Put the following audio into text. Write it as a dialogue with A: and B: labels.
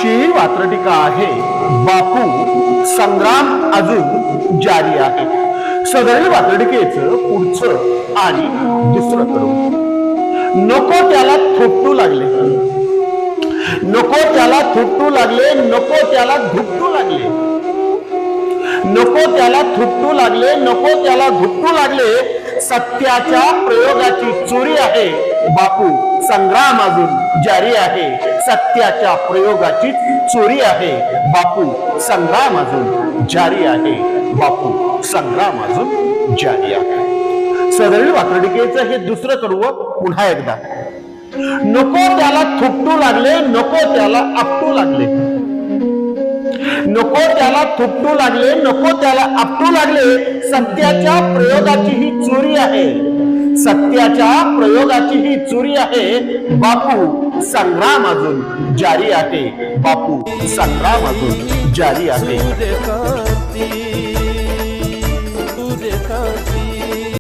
A: आजची वात्रटिका आहे बापू संग्राम अजून जारी आहे. सदरील वात्रटिकेचं पुढचं आणि दुसरं कडवं. नको त्याला थोपटू लागले, नको त्याला थोपटू लागले, नको त्याला धुपटू लागले, नको त्याला थुपटू लागले, नको त्याला धुपटू लागले. सत्याच्या प्रयोगाची चोरी आहे बापू संग्राम अजून जारी आहे. सत्याच्या प्रयोगाची चोरी आहे बापू संग्राम अजून जारी आहे. बापू संग्राम अजून जारी आहे. सदरील वात्रटिकेचं हे दुसरं कडवं पुन्हा एकदा. नको त्याला थुपटू लागले, नको त्याला आपटू लागले, नको त्याला थुपटू लागले, नको त्याला आपटू लागले. सत्याच्या प्रयोगाची ही चोरी आहे, सत्याच्या प्रयोगाची ही चोरी आहे. बापू संग्राम अजून जारी आहे. बापू संग्राम अजून जारी आहे.